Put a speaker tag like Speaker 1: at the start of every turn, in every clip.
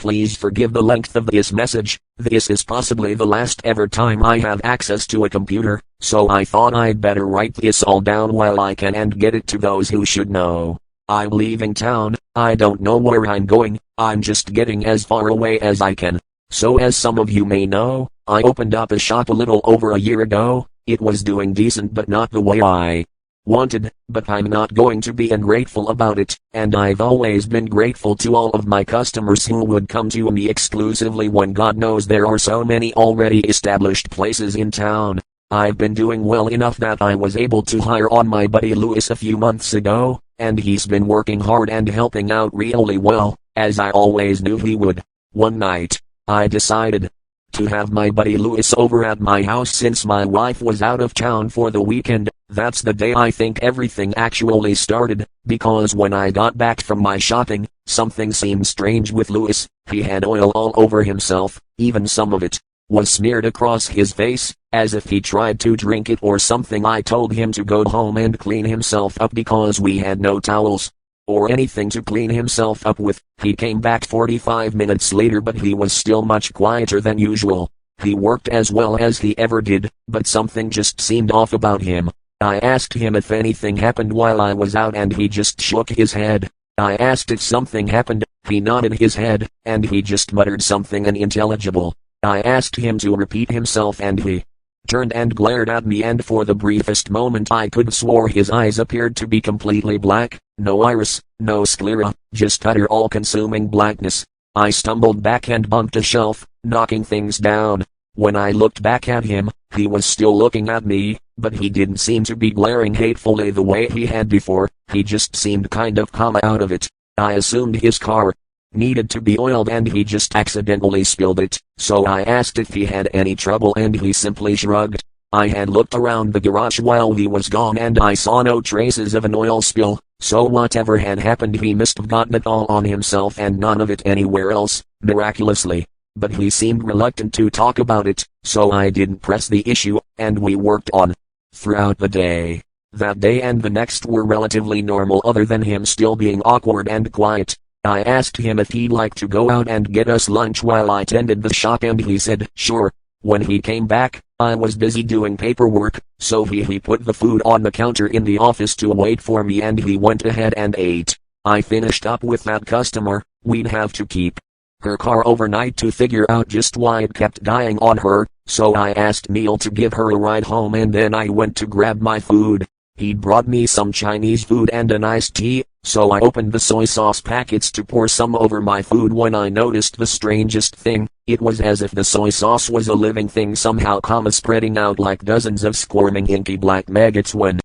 Speaker 1: Please forgive the length of this message. This is possibly the last ever time I have access to a computer, so I thought I'd better write this all down while I can and get it to those who should know. I'm leaving town. I don't know where I'm going. I'm just getting as far away as I can. So as some of you may know, I opened up a shop a little over a year ago. It was doing decent but not the way I wanted, but I'm not going to be ungrateful about it, and I've always been grateful to all of my customers who would come to me exclusively when God knows there are so many already established places in town. I've been doing well enough that I was able to hire on my buddy Louis a few months ago, and he's been working hard and helping out really well, as I always knew he would. One night, I decided to have my buddy Louis over at my house since my wife was out of town for the weekend. That's the day I think everything actually started, because when I got back from my shopping, something seemed strange with Louis. He had oil all over himself, even some of it was smeared across his face, as if he tried to drink it or something. I told him to go home and clean himself up because we had no towels or anything to clean himself up with. He came back 45 minutes later, but he was still much quieter than usual. He worked as well as he ever did, but something just seemed off about him. I asked him if anything happened while I was out and he just shook his head. I asked if something happened. He nodded his head, and he just muttered something unintelligible. I asked him to repeat himself and he turned and glared at me, and for the briefest moment I could swore his eyes appeared to be completely black. No iris, no sclera, just utter all-consuming blackness. I stumbled back and bumped a shelf, knocking things down. When I looked back at him, he was still looking at me, but he didn't seem to be glaring hatefully the way he had before. He just seemed kind of calm out of it. I assumed his car needed to be oiled and he just accidentally spilled it, so I asked if he had any trouble and he simply shrugged. I had looked around the garage while he was gone and I saw no traces of an oil spill, so whatever had happened he must have gotten it all on himself and none of it anywhere else, miraculously. But he seemed reluctant to talk about it, so I didn't press the issue, and we worked on throughout the day. That day and the next were relatively normal other than him still being awkward and quiet. I asked him if he'd like to go out and get us lunch while I tended the shop and he said, sure. When he came back, I was busy doing paperwork, so he put the food on the counter in the office to wait for me and he went ahead and ate. I finished up with that customer. We'd have to keep her car overnight to figure out just why it kept dying on her, so I asked Neil to give her a ride home and then I went to grab my food. He'd brought me some Chinese food and an iced tea, so I opened the soy sauce packets to pour some over my food when I noticed the strangest thing. It was as if the soy sauce was a living thing somehow, spreading out like dozens of squirming inky black maggots when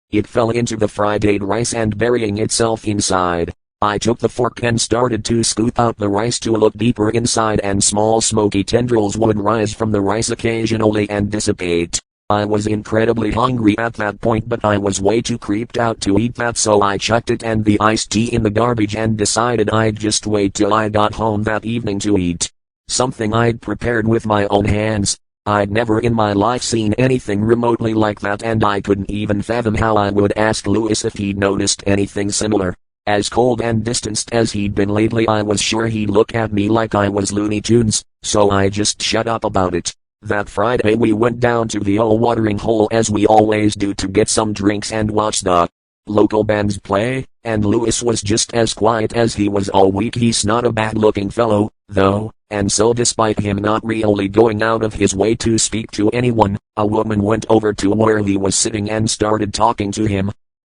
Speaker 1: it fell into the fried rice and burying itself inside. I took the fork and started to scoop out the rice to look deeper inside, and small smoky tendrils would rise from the rice occasionally and dissipate. I was incredibly hungry at that point, but I was way too creeped out to eat that, so I chucked it and the iced tea in the garbage and decided I'd just wait till I got home that evening to eat something I'd prepared with my own hands. I'd never in my life seen anything remotely like that, and I couldn't even fathom how I would ask Louis if he'd noticed anything similar. As cold and distanced as he'd been lately, I was sure he'd look at me like I was Looney Tunes, so I just shut up about it. That Friday we went down to the old watering hole as we always do to get some drinks and watch the local bands play, and Louis was just as quiet as he was all week. He's not a bad looking fellow, though, and so despite him not really going out of his way to speak to anyone, a woman went over to where he was sitting and started talking to him.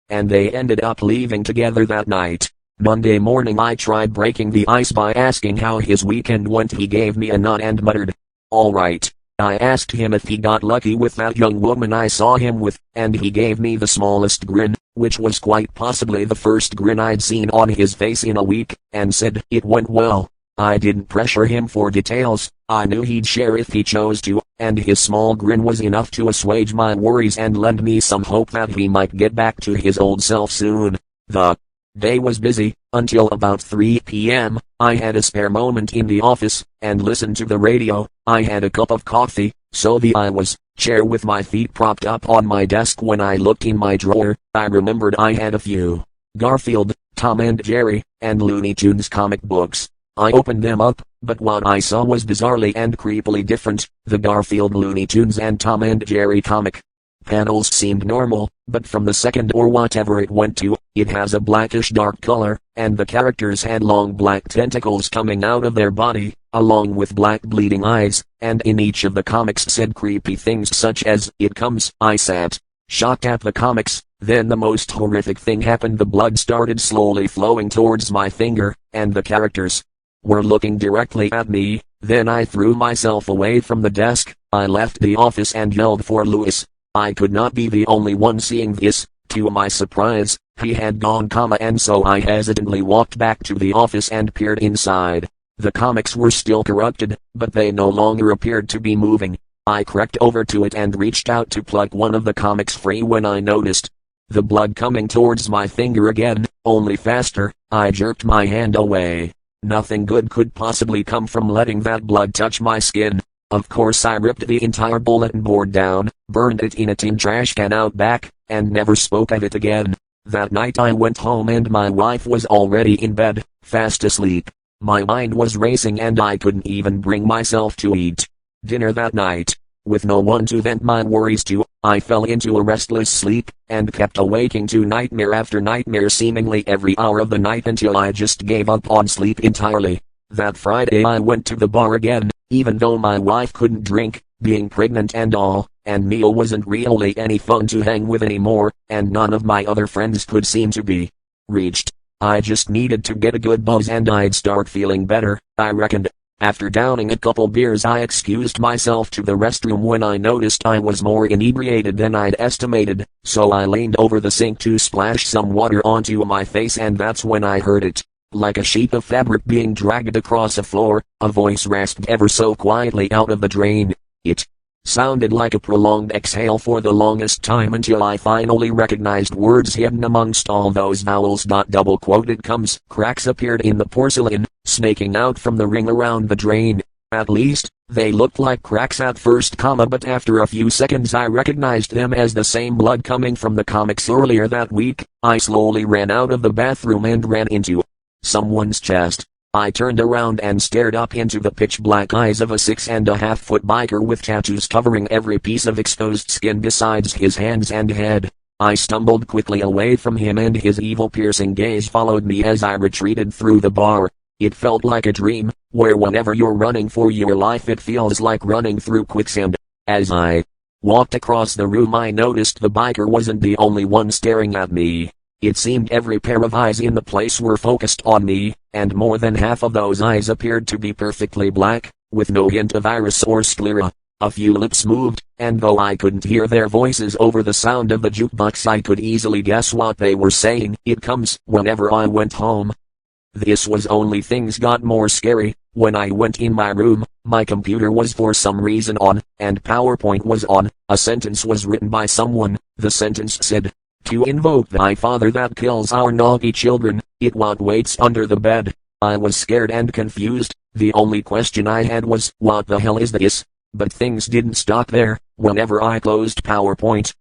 Speaker 1: And they ended up leaving together that night. Monday morning I tried breaking the ice by asking how his weekend went. He gave me a nod and muttered, "All right." I asked him if he got lucky with that young woman I saw him with, and he gave me the smallest grin, which was quite possibly the first grin I'd seen on his face in a week, and said it went well. I didn't pressure him for details. I knew he'd share if he chose to, and his small grin was enough to assuage my worries and lend me some hope that he might get back to his old self soon. The day was busy, until about 3 p.m. I had a spare moment in the office, and listened to the radio. I had a cup of coffee, so I was chair with my feet propped up on my desk. When I looked in my drawer, I remembered I had a few Garfield, Tom and Jerry, and Looney Tunes comic books. I opened them up, but what I saw was bizarrely and creepily different. The Garfield Looney Tunes and Tom and Jerry comic panels seemed normal, but from the second or whatever it went to, it has a blackish dark color, and the characters had long black tentacles coming out of their body, along with black bleeding eyes, and in each of the comics said creepy things such as, "It comes." I sat shocked at the comics. Then the most horrific thing happened. The blood started slowly flowing towards my finger, and the characters were looking directly at me. Then I threw myself away from the desk. I left the office and yelled for Louis. I could not be the only one seeing this. To my surprise, he had gone, and so I hesitantly walked back to the office and peered inside. The comics were still corrupted, but they no longer appeared to be moving. I crept over to it and reached out to pluck one of the comics free when I noticed the blood coming towards my finger again, only faster. I jerked my hand away. Nothing good could possibly come from letting that blood touch my skin. Of course I ripped the entire bulletin board down, burned it in a tin trash can out back, and never spoke of it again. That night I went home and my wife was already in bed, fast asleep. My mind was racing and I couldn't even bring myself to eat dinner that night. With no one to vent my worries to, I fell into a restless sleep, and kept awaking to nightmare after nightmare seemingly every hour of the night until I just gave up on sleep entirely. That Friday I went to the bar again, even though my wife couldn't drink, being pregnant and all, and Neil wasn't really any fun to hang with anymore, and none of my other friends could seem to be reached. I just needed to get a good buzz and I'd start feeling better, I reckoned. After downing a couple beers I excused myself to the restroom when I noticed I was more inebriated than I'd estimated, so I leaned over the sink to splash some water onto my face, and that's when I heard it. Like a sheet of fabric being dragged across a floor, a voice rasped ever so quietly out of the drain. It sounded like a prolonged exhale for the longest time until I finally recognized words hidden amongst all those vowels. Double quoted comes. Cracks appeared in the porcelain, snaking out from the ring around the drain. At least, they looked like cracks at first, but after a few seconds I recognized them as the same blood coming from the comics earlier that week. I slowly ran out of the bathroom and ran into someone's chest. I turned around and stared up into the pitch black eyes of a 6.5-foot biker with tattoos covering every piece of exposed skin besides his hands and head. I stumbled quickly away from him and his evil piercing gaze followed me as I retreated through the bar. It felt like a dream, where whenever you're running for your life it feels like running through quicksand. As I walked across the room I noticed the biker wasn't the only one staring at me. It seemed every pair of eyes in the place were focused on me, and more than half of those eyes appeared to be perfectly black, with no hint of iris or sclera. A few lips moved, and though I couldn't hear their voices over the sound of the jukebox I could easily guess what they were saying. It comes. Whenever I went home, this was only things got more scary. When I went in my room, my computer was for some reason on, and PowerPoint was on. A sentence was written by someone. The sentence said, "To invoke thy father that kills our naughty children, it what waits under the bed." I was scared and confused. The only question I had was, what the hell is this? But things didn't stop there. Whenever I closed PowerPoint,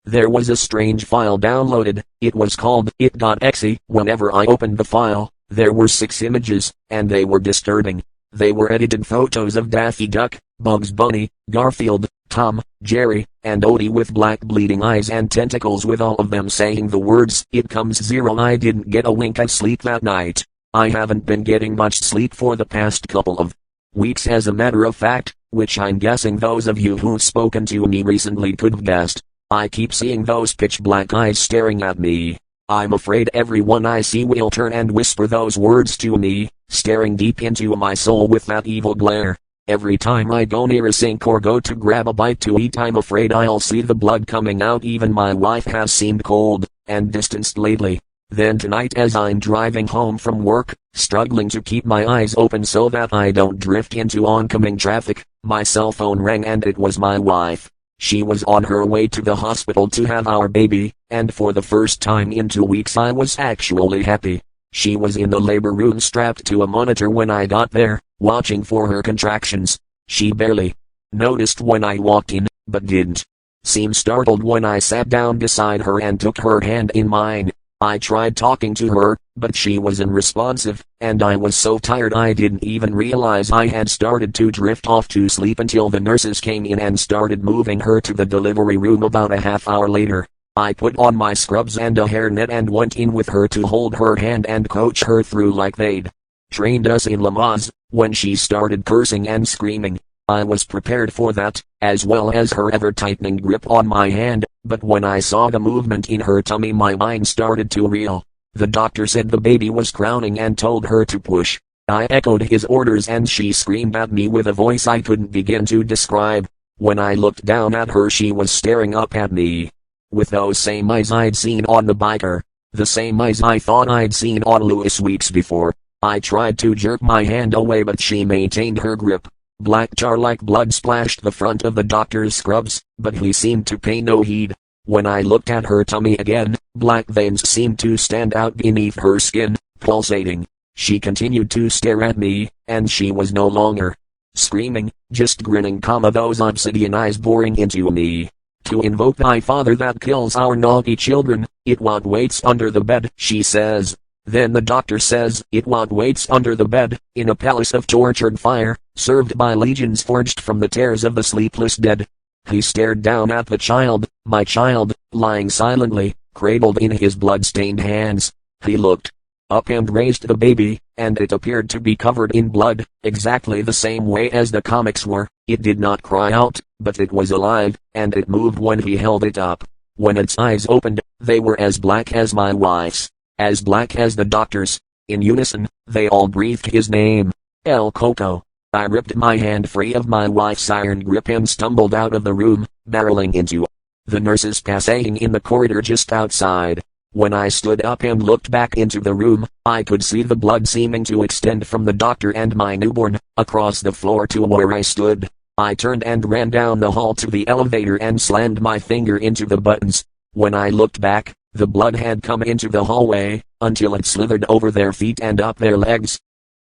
Speaker 1: there was a strange file downloaded. It was called it.exe. Whenever I opened the file, there were 6 images, and they were disturbing. They were edited photos of Daffy Duck, Bugs Bunny, Garfield, Tom, Jerry, and Odie with black bleeding eyes and tentacles, with all of them saying the words, "It comes 0." I didn't get a wink of sleep that night. I haven't been getting much sleep for the past couple of weeks as a matter of fact, which I'm guessing those of you who've spoken to me recently could have guessed. I keep seeing those pitch black eyes staring at me. I'm afraid everyone I see will turn and whisper those words to me, staring deep into my soul with that evil glare. Every time I go near a sink or go to grab a bite to eat I'm afraid I'll see the blood coming out. Even my wife has seemed cold and distanced lately. Then tonight as I'm driving home from work, struggling to keep my eyes open so that I don't drift into oncoming traffic, my cell phone rang and it was my wife. She was on her way to the hospital to have our baby, and for the first time in 2 weeks I was actually happy. She was in the labor room strapped to a monitor when I got there, watching for her contractions. She barely noticed when I walked in, but didn't seem startled when I sat down beside her and took her hand in mine. I tried talking to her, but she was unresponsive, and I was so tired I didn't even realize I had started to drift off to sleep until the nurses came in and started moving her to the delivery room about a half hour later. I put on my scrubs and a hairnet and went in with her to hold her hand and coach her through like they'd trained us in Lamaze. When she started cursing and screaming, I was prepared for that, as well as her ever-tightening grip on my hand, but when I saw the movement in her tummy my mind started to reel. The doctor said the baby was crowning and told her to push. I echoed his orders and she screamed at me with a voice I couldn't begin to describe. When I looked down at her she was staring up at me with those same eyes I'd seen on the biker, the same eyes I thought I'd seen on Lewis weeks before. I tried to jerk my hand away but she maintained her grip. Black tar like blood splashed the front of the doctor's scrubs, but he seemed to pay no heed. When I looked at her tummy again, black veins seemed to stand out beneath her skin, pulsating. She continued to stare at me, and she was no longer screaming, just grinning, those obsidian eyes boring into me. To invoke thy father that kills our naughty children, it what waits under the bed, she says. Then the doctor says, it what waits under the bed, in a palace of tortured fire, served by legions forged from the tears of the sleepless dead. He stared down at the child, my child, lying silently, cradled in his blood-stained hands. He looked up and raised the baby, and it appeared to be covered in blood, exactly the same way as the comics were. It did not cry out, but it was alive, and it moved when he held it up. When its eyes opened, they were as black as my wife's, as black as the doctor's. In unison, they all breathed his name. El Coco. I ripped my hand free of my wife's iron grip and stumbled out of the room, barreling into the nurses passing in the corridor just outside. When I stood up and looked back into the room, I could see the blood seeming to extend from the doctor and my newborn, across the floor to where I stood. I turned and ran down the hall to the elevator and slammed my finger into the buttons. When I looked back, the blood had come into the hallway, until it slithered over their feet and up their legs.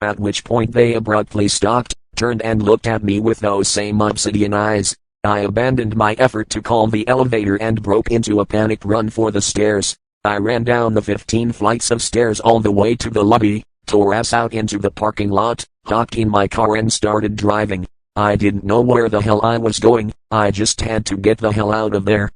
Speaker 1: At which point they abruptly stopped, turned and looked at me with those same obsidian eyes. I abandoned my effort to call the elevator and broke into a panicked run for the stairs. I ran down the 15 flights of stairs all the way to the lobby, tore ass out into the parking lot, hopped in my car and started driving. I didn't know where the hell I was going, I just had to get the hell out of there.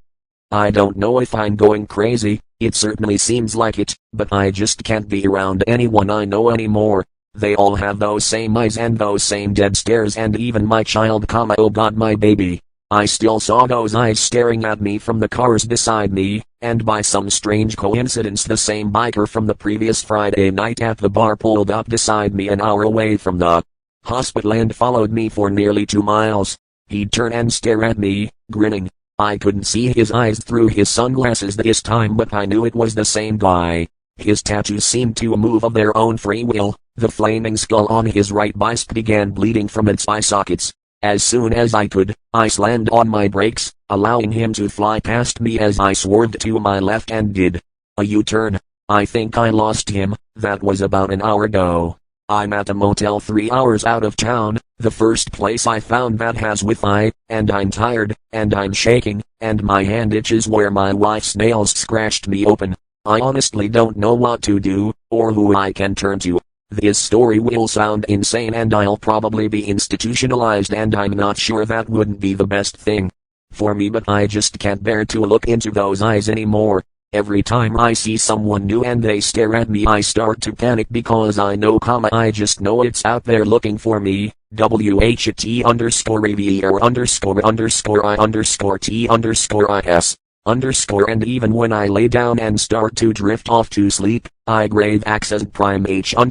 Speaker 1: I don't know if I'm going crazy, it certainly seems like it, but I just can't be around anyone I know anymore. They all have those same eyes and those same dead stares, and even my child, oh god, my baby. I still saw those eyes staring at me from the cars beside me, and by some strange coincidence the same biker from the previous Friday night at the bar pulled up beside me an hour away from the hospital and followed me for nearly 2 miles. He'd turn and stare at me, grinning. I couldn't see his eyes through his sunglasses this time, but I knew it was the same guy. His tattoos seemed to move of their own free will. The flaming skull on his right bicep began bleeding from its eye sockets. As soon as I could, I slammed on my brakes, allowing him to fly past me as I swerved to my left and did a U-turn. I think I lost him. That was about an hour ago. I'm at a motel 3 hours out of town, the first place I found that has Wi-Fi, and I'm tired, and I'm shaking, and my hand itches where my wife's nails scratched me open. I honestly don't know what to do, or who I can turn to. This story will sound insane and I'll probably be institutionalized, and I'm not sure that wouldn't be the best thing for me, but I just can't bear to look into those eyes anymore. Every time I see someone new and they stare at me I start to panic because I know, I just know it's out there looking for me. WHT_AVER_I_T_IS and even when I lay down and start to drift off to sleep, I grave access prime H__E or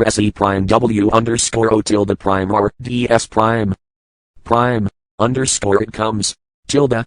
Speaker 1: T_HO_SE prime W_O tilde prime R DS prime. Prime. It comes. Tilde.